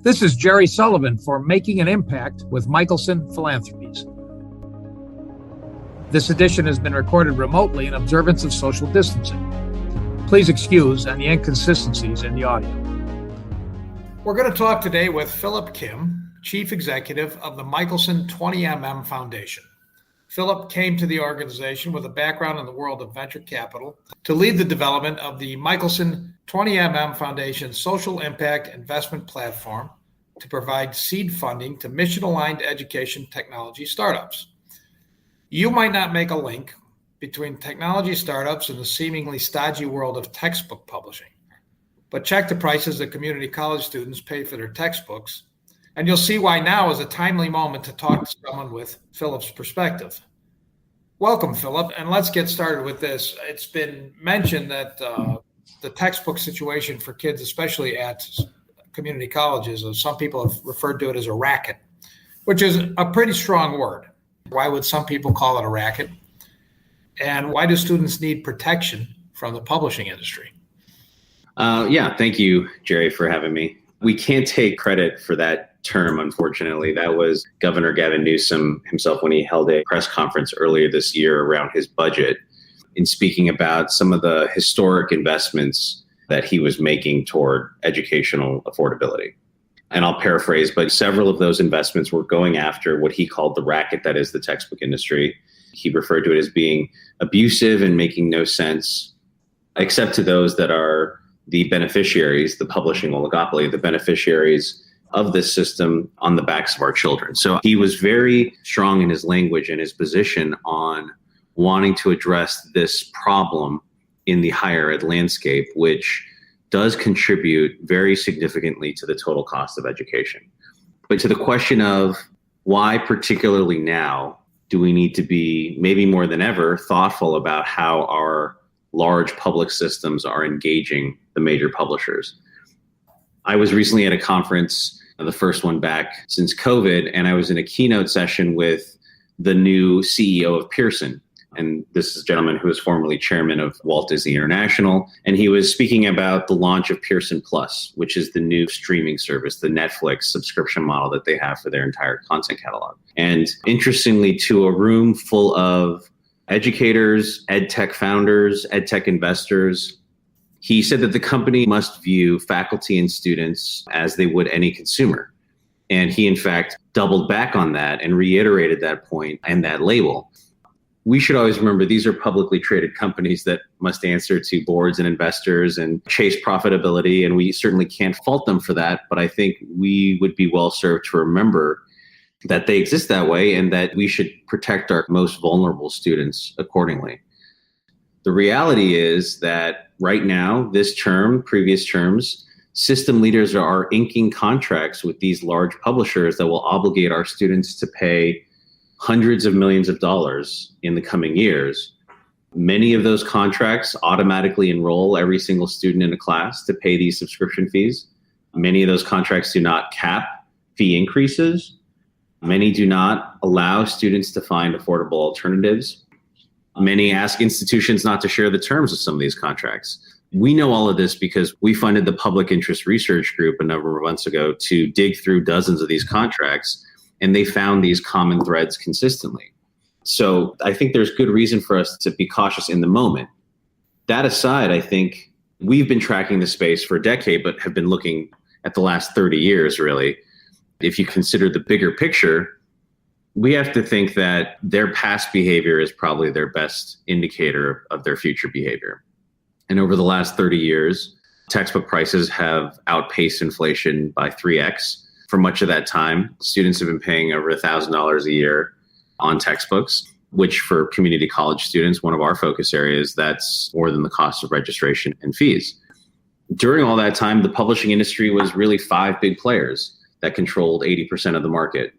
This is Jerry Sullivan for Making an Impact with Michelson Philanthropies. This edition has been recorded remotely in observance of social distancing. Please excuse any inconsistencies in the audio. We're going to talk today with Phillip Kim, Chief Executive of the Michelson 20mm Foundation. Phillip came to the organization with a background in the world of venture capital to lead the development of the Michelson 20mm Foundation's social impact investment platform to provide seed funding to mission-aligned education technology startups. You might not make a link between technology startups and the seemingly stodgy world of textbook publishing, but check the prices that community college students pay for their textbooks, and you'll see why now is a timely moment to talk to someone with Phillip's perspective. Welcome, Phillip, and let's get started with this. It's been mentioned that the textbook situation for kids, especially at community colleges, some people have referred to it as a racket, which is a pretty strong word. Why would some people call it a racket? And why do students need protection from the publishing industry? Thank you, Jerry, for having me. We can't take credit for that term, unfortunately. That was Governor Gavin Newsom himself when he held a press conference earlier this year around his budget in speaking about some of the historic investments that he was making toward educational affordability. And I'll paraphrase, but several of those investments were going after what he called the racket that is the textbook industry. He referred to it as being abusive and making no sense, except to those that are the beneficiaries, the publishing oligopoly, the beneficiaries of this system on the backs of our children. So he was very strong in his language and his position on wanting to address this problem in the higher ed landscape, which does contribute very significantly to the total cost of education. But to the question of why particularly now do we need to be, maybe more than ever, thoughtful about how our large public systems are engaging the major publishers. I was recently at a conference, the first one back since COVID, and I was in a keynote session with the new CEO of Pearson. And this is a gentleman who was formerly chairman of Walt Disney International. And he was speaking about the launch of Pearson Plus, which is the new streaming service, the Netflix subscription model that they have for their entire content catalog. And interestingly, to a room full of educators, ed tech founders, ed tech investors, he said that the company must view faculty and students as they would any consumer. And he, in fact, doubled back on that and reiterated that point and that label. We should always remember these are publicly traded companies that must answer to boards and investors and chase profitability, and we certainly can't fault them for that. But I think we would be well served to remember that they exist that way and that we should protect our most vulnerable students accordingly. The reality is that right now, this term, previous terms, system leaders are inking contracts with these large publishers that will obligate our students to pay hundreds of millions of dollars in the coming years. Many of those contracts automatically enroll every single student in a class to pay these subscription fees. Many of those contracts do not cap fee increases. Many do not allow students to find affordable alternatives. Many ask institutions not to share the terms of some of these contracts. We know all of this because we funded the Public Interest Research Group a number of months ago to dig through dozens of these contracts, and they found these common threads consistently. So I think there's good reason for us to be cautious in the moment. That aside, I think we've been tracking the space for a decade, but have been looking at the last 30 years, really. If you consider the bigger picture, we have to think that their past behavior is probably their best indicator of their future behavior. And over the last 30 years, textbook prices have outpaced inflation by 3x. For much of that time, students have been paying over $1,000 a year on textbooks, which for community college students, one of our focus areas, that's more than the cost of registration and fees. During all that time, the publishing industry was really 5 big players that controlled 80% of the market.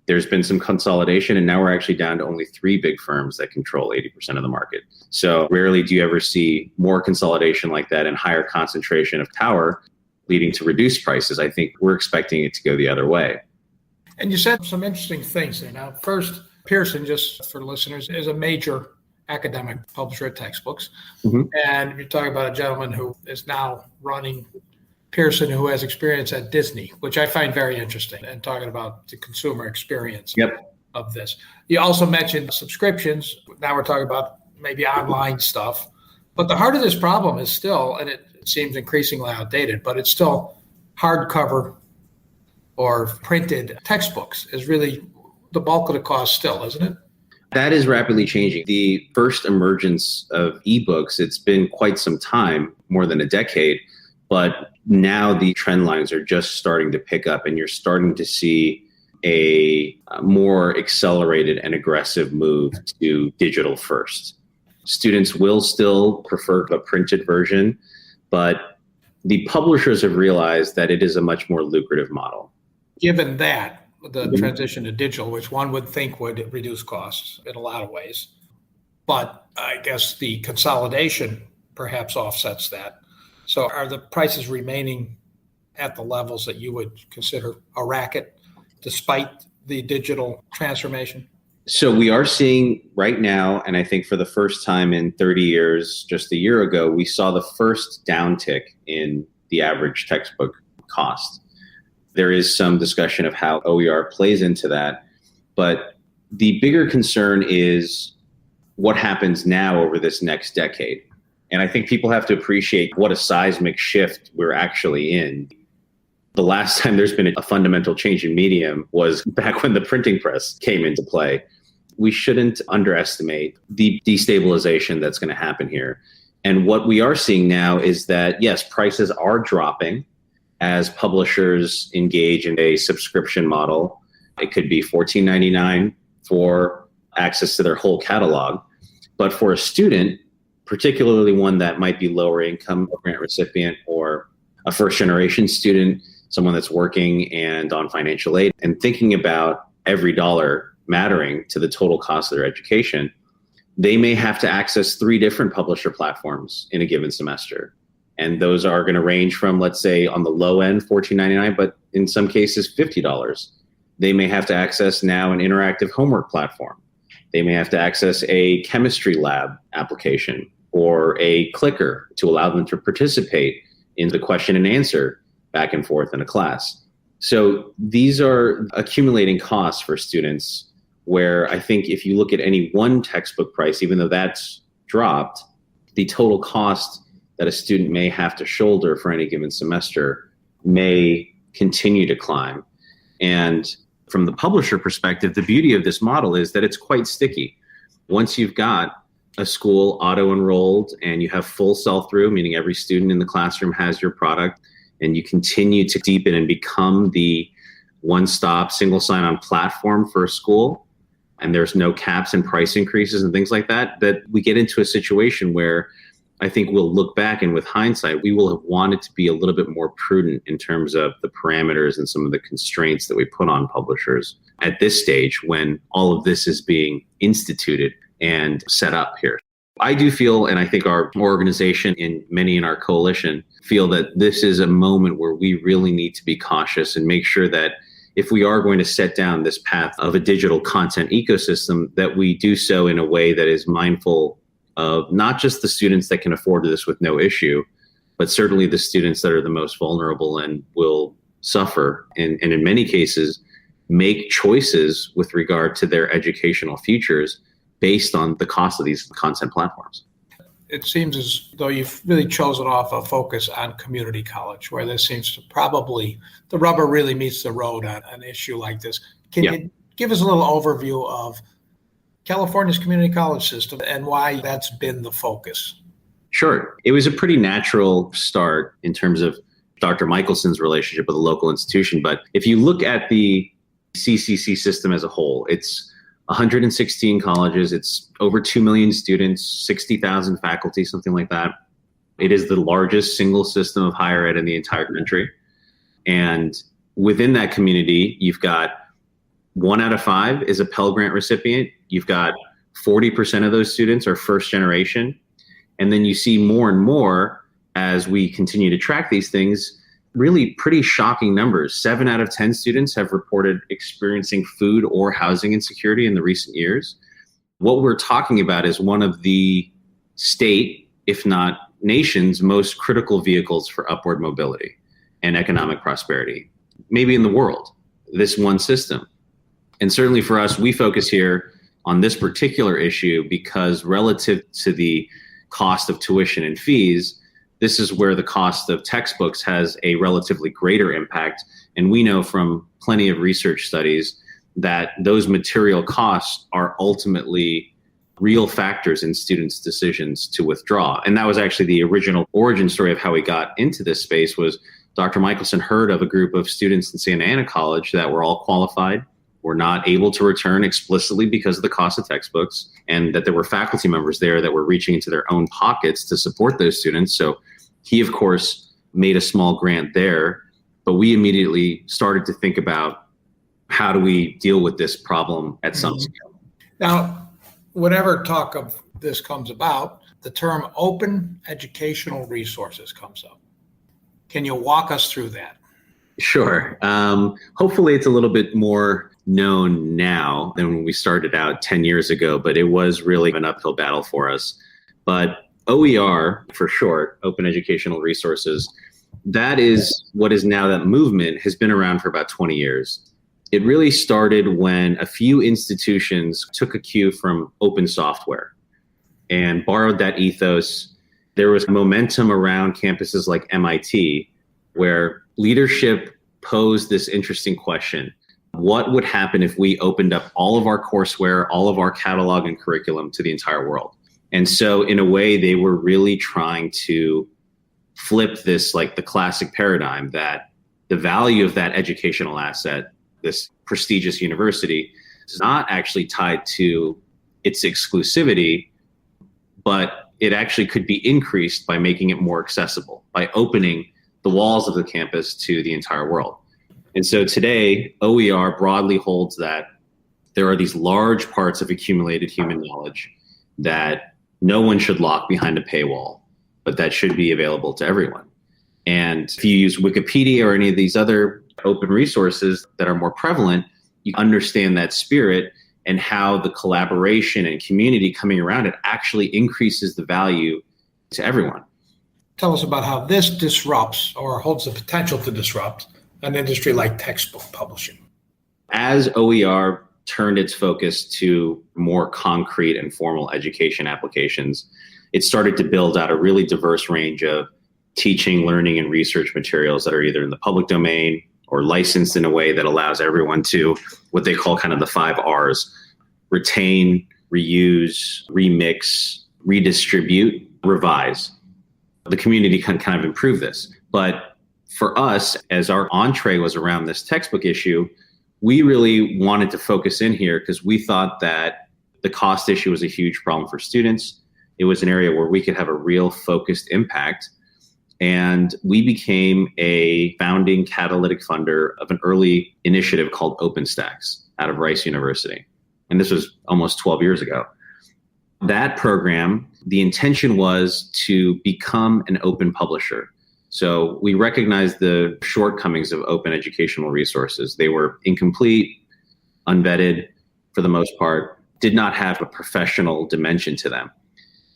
There's been some consolidation, and now we're actually down to only 3 big firms that control 80% of the market. So rarely do you ever see more consolidation like that and higher concentration of power leading to reduced prices. I think we're expecting it to go the other way. And you said some interesting things there. Now, first, Pearson, just for listeners, is a major academic publisher of textbooks. Mm-hmm. And you're talking about a gentleman who is now running Pearson who has experience at Disney, which I find very interesting, and talking about the consumer experience of this. You also mentioned subscriptions. Now we're talking about maybe online stuff. But the heart of this problem is still, and it seems increasingly outdated, but it's still hardcover or printed textbooks is really the bulk of the cost still, isn't it? That is rapidly changing. The first emergence of ebooks, it's been quite some time, more than a decade, but now the trend lines are just starting to pick up, and you're starting to see a more accelerated and aggressive move to digital first. Students will still prefer a printed version, but the publishers have realized that it is a much more lucrative model. Given that, the transition to digital, which one would think would reduce costs in a lot of ways, but I guess the consolidation perhaps offsets that. So are the prices remaining at the levels that you would consider a racket despite the digital transformation? So we are seeing right now, and I think for the first time in 30 years, just a year ago, we saw the first downtick in the average textbook cost. There is some discussion of how OER plays into that, but the bigger concern is what happens now over this next decade. And I think people have to appreciate what a seismic shift we're actually in. The last time there's been a fundamental change in medium was back when the printing press came into play. We shouldn't underestimate the destabilization that's going to happen here. And what we are seeing now is that, yes, prices are dropping as publishers engage in a subscription model. It could be $14.99 for access to their whole catalog. But for a student, particularly one that might be lower income, a grant recipient, or a first generation student, someone that's working and on financial aid and thinking about every dollar mattering to the total cost of their education, they may have to access 3 different publisher platforms in a given semester. And those are going to range from, let's say, on the low end, $14.99, but in some cases, $50. They may have to access now an interactive homework platform. They may have to access a chemistry lab application or a clicker to allow them to participate in the question and answer back and forth in a class. So these are accumulating costs for students where I think if you look at any one textbook price, even though that's dropped, the total cost that a student may have to shoulder for any given semester may continue to climb. And from the publisher perspective, the beauty of this model is that it's quite sticky. Once you've got a school auto-enrolled and you have full sell-through, meaning every student in the classroom has your product, and you continue to deepen and become the one-stop single sign-on platform for a school, and there's no caps and price increases and things like that, that we get into a situation where I think we'll look back and with hindsight, we will have wanted to be a little bit more prudent in terms of the parameters and some of the constraints that we put on publishers at this stage when all of this is being instituted and set up here. I do feel, and I think our organization and many in our coalition feel that this is a moment where we really need to be cautious and make sure that if we are going to set down this path of a digital content ecosystem, that we do so in a way that is mindful of not just the students that can afford this with no issue, but certainly the students that are the most vulnerable and will suffer and in many cases make choices with regard to their educational futures based on the cost of these content platforms. It seems as though you've really chosen off a focus on community college, where this seems to probably, the rubber really meets the road on an issue like this. Can you give us a little overview of California's community college system and why that's been the focus? Sure. It was a pretty natural start in terms of Dr. Michelson's relationship with a local institution. But if you look at the CCC system as a whole, it's 116 colleges, it's over 2 million students, 60,000 faculty, something like that. It is the largest single system of higher ed in the entire country. And within that community, you've got 1 out of 5 is a Pell Grant recipient. You've got 40% of those students are first generation. And then you see more and more as we continue to track these things, really pretty shocking numbers. 7 out of 10 students have reported experiencing food or housing insecurity in the recent years. What we're talking about is one of the state, if not nation's, most critical vehicles for upward mobility. and economic prosperity, maybe in the world, this one system. And certainly for us, we focus here on this particular issue because relative to the cost of tuition and fees, this is where the cost of textbooks has a relatively greater impact. And we know from plenty of research studies that those material costs are ultimately real factors in students' decisions to withdraw. And that was actually the original origin story of how we got into this space. Was Dr. Michelson heard of a group of students in Santa Ana College that were all qualified, were not able to return explicitly because of the cost of textbooks, and that there were faculty members there that were reaching into their own pockets to support those students. So he, of course, made a small grant there, but we immediately started to think about how do we deal with this problem at some scale. Now, whenever talk of this comes about, the term open educational resources comes up. Can you walk us through that? Sure. Hopefully it's a little bit more known now than when we started out 10 years ago, but it was really an uphill battle for us. But OER, for short, Open Educational Resources, that is what is now that movement, has been around for about 20 years. It really started when a few institutions took a cue from open software and borrowed that ethos. There was momentum around campuses like MIT where leadership posed this interesting question. What would happen if we opened up all of our courseware, all of our catalog and curriculum to the entire world? And so in a way, they were really trying to flip this, like the classic paradigm that the value of that educational asset, this prestigious university, is not actually tied to its exclusivity, but it actually could be increased by making it more accessible, by opening the walls of the campus to the entire world. And so today, OER broadly holds that there are these large parts of accumulated human knowledge that no one should lock behind a paywall, but that should be available to everyone. And if you use Wikipedia or any of these other open resources that are more prevalent, you understand that spirit and how the collaboration and community coming around it actually increases the value to everyone. Tell us about how this disrupts or holds the potential to disrupt an industry like textbook publishing. As OER turned its focus to more concrete and formal education applications, it started to build out a really diverse range of teaching, learning, and research materials that are either in the public domain or licensed in a way that allows everyone to, what they call kind of the 5 R's, retain, reuse, remix, redistribute, revise. The community can kind of improve this. But for us, as our entree was around this textbook issue, we really wanted to focus in here because we thought that the cost issue was a huge problem for students. It was an area where we could have a real focused impact. And we became a founding catalytic funder of an early initiative called OpenStax out of Rice University. And this was almost 12 years ago. That program, the intention was to become an open publisher. So we recognized the shortcomings of open educational resources. They were incomplete, unvetted for the most part, did not have a professional dimension to them.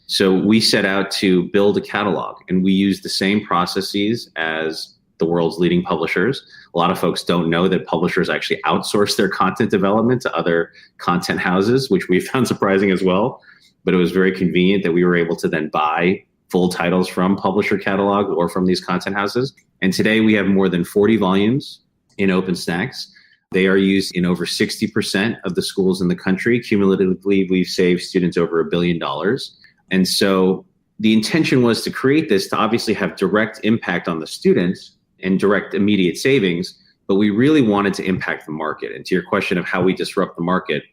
So we set out to build a catalog, and we used the same processes as the world's leading publishers. A lot of folks don't know that publishers actually outsource their content development to other content houses, which we found surprising as well. But it was very convenient that we were able to then buy full titles from publisher catalog or from these content houses. And today we have more than 40 volumes in OpenStax. They are used in over 60% of the schools in the country. Cumulatively, we've saved students over $1 billion. And so the intention was to create this to obviously have direct impact on the students and direct immediate savings, but we really wanted to impact the market. And to your question of how we disrupt the market,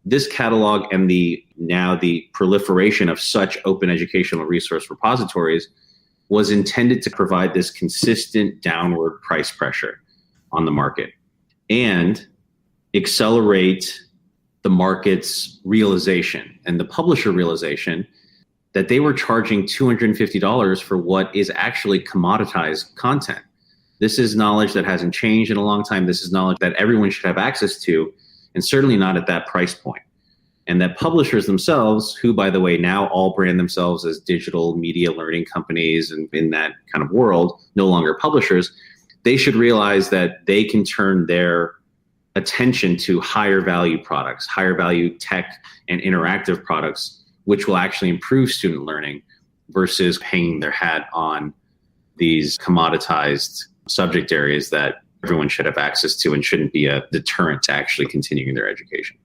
this catalog and the proliferation of such open educational resource repositories was intended to provide this consistent downward price pressure on the market and accelerate the market's realization and the publisher realization that they were charging $250 for what is actually commoditized content. This is knowledge that hasn't changed in a long time. This is knowledge that everyone should have access to, and certainly not at that price point. And that publishers themselves, who, by the way, now all brand themselves as digital media learning companies and in that kind of world, no longer publishers, they should realize that they can turn their attention to higher value products, higher value tech and interactive products, which will actually improve student learning versus hanging their hat on these commoditized subject areas that everyone should have access to and shouldn't be a deterrent to actually continuing their education.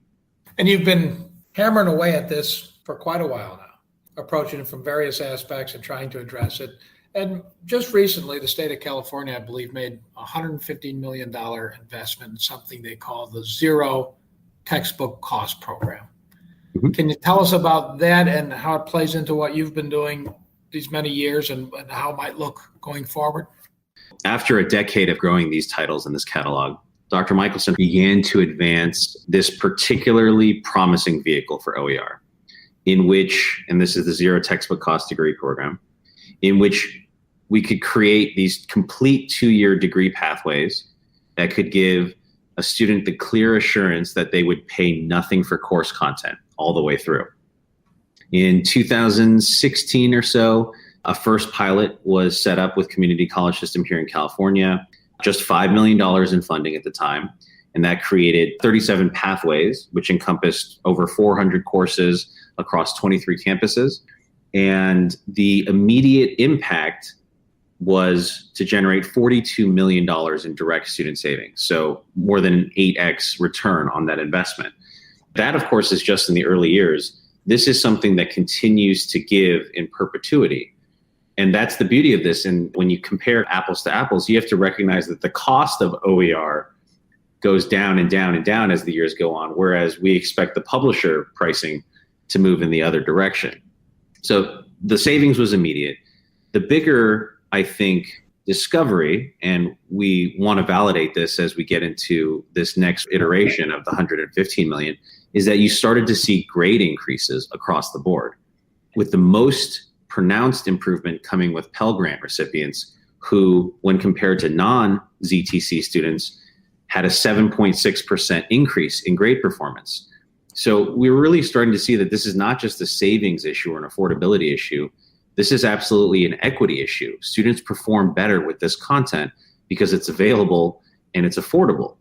And you've been hammering away at this for quite a while now, approaching it from various aspects and trying to address it. And just recently, the state of California, I believe, made a $115 million investment in something they call the Zero Textbook Cost Program. Mm-hmm. Can you tell us about that and how it plays into what you've been doing these many years and how it might look going forward? After a decade of growing these titles in this catalog, Dr. Michelson began to advance this particularly promising vehicle for OER, in which, and this is the Zero Textbook Cost Degree Program, in which we could create these complete 2-year degree pathways that could give a student the clear assurance that they would pay nothing for course content all the way through. In 2016 or so, a first pilot was set up with Community College System here in California, just $5 million in funding at the time. And that created 37 pathways, which encompassed over 400 courses across 23 campuses. And the immediate impact was to generate $42 million in direct student savings. So more than an 8x return on that investment. That, of course, is just in the early years. This is something that continues to give in perpetuity. And that's the beauty of this. And when you compare apples to apples, you have to recognize that the cost of OER goes down and down and down as the years go on, whereas we expect the publisher pricing to move in the other direction. So the savings was immediate. The bigger, I think, discovery, and we want to validate this as we get into this next iteration of the $115 million, is that you started to see grade increases across the board, with the most pronounced improvement coming with Pell Grant recipients who, when compared to non-ZTC students, had a 7.6% increase in grade performance. So we're really starting to see that this is not just a savings issue or an affordability issue. This is absolutely an equity issue. Students perform better with this content because it's available and it's affordable.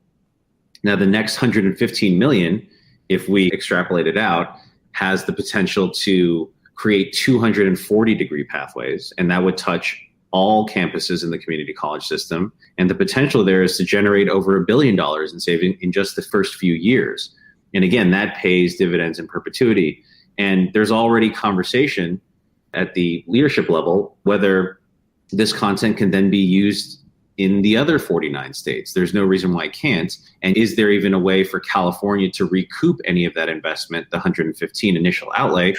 Now, the next $115 million, if we extrapolate it out, has the potential to create 240 degree pathways, and that would touch all campuses in the community college system. And the potential there is to generate over $1 billion in savings in just the first few years. And again, that pays dividends in perpetuity. And there's already conversation at the leadership level whether this content can then be used in the other 49 states. There's no reason why it can't. And is there even a way for California to recoup any of that investment, the 115 initial outlay,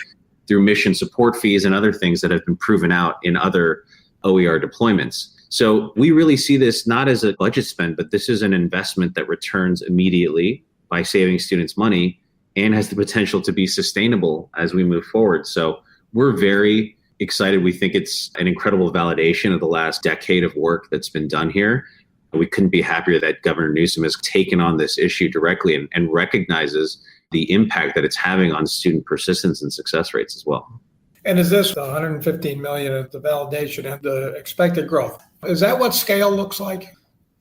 through mission support fees and other things that have been proven out in other OER deployments? So we really see this not as a budget spend, but this is an investment that returns immediately by saving students money and has the potential to be sustainable as we move forward. So we're very excited. We think it's an incredible validation of the last decade of work that's been done here. We couldn't be happier that Governor Newsom has taken on this issue directly and recognizes the impact that it's having on student persistence and success rates as well. And is this the $115 million of the validation and the expected growth? Is that what scale looks like?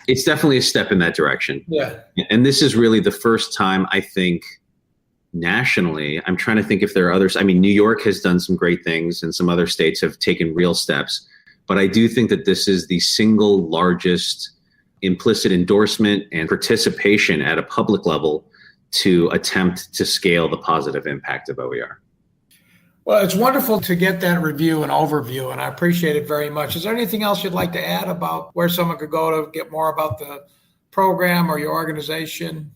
It's definitely a step in that direction. Yeah. And this is really the first time, I think, nationally, I'm trying to think if there are others. I mean, New York has done some great things and some other states have taken real steps. But I do think that this is the single largest implicit endorsement and participation at a public level to attempt to scale the positive impact of OER. Well, it's wonderful to get that review and overview, and I appreciate it very much. Is there anything else you'd like to add about where someone could go to get more about the program or your organization?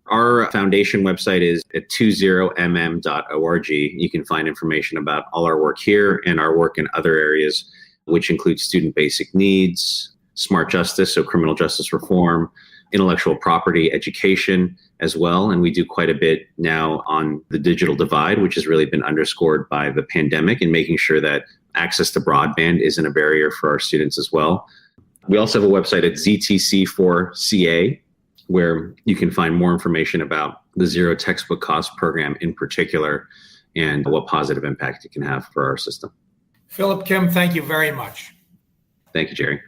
Our foundation website is at 20mm.org. You can find information about all our work here and our work in other areas, which include student basic needs, smart justice, so criminal justice reform, intellectual property education as well. And we do quite a bit now on the digital divide, which has really been underscored by the pandemic, and making sure that access to broadband isn't a barrier for our students as well. We also have a website at ZTC4CA, where you can find more information about the Zero Textbook Cost Program in particular and what positive impact it can have for our system. Phillip Kim, thank you very much. Thank you, Jerry.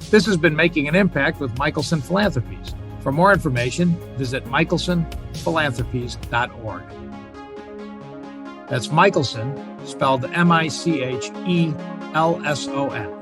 This has been Making an Impact with Michelson Philanthropies. For more information, visit michelsonphilanthropies.org. That's Michelson, spelled Michelson.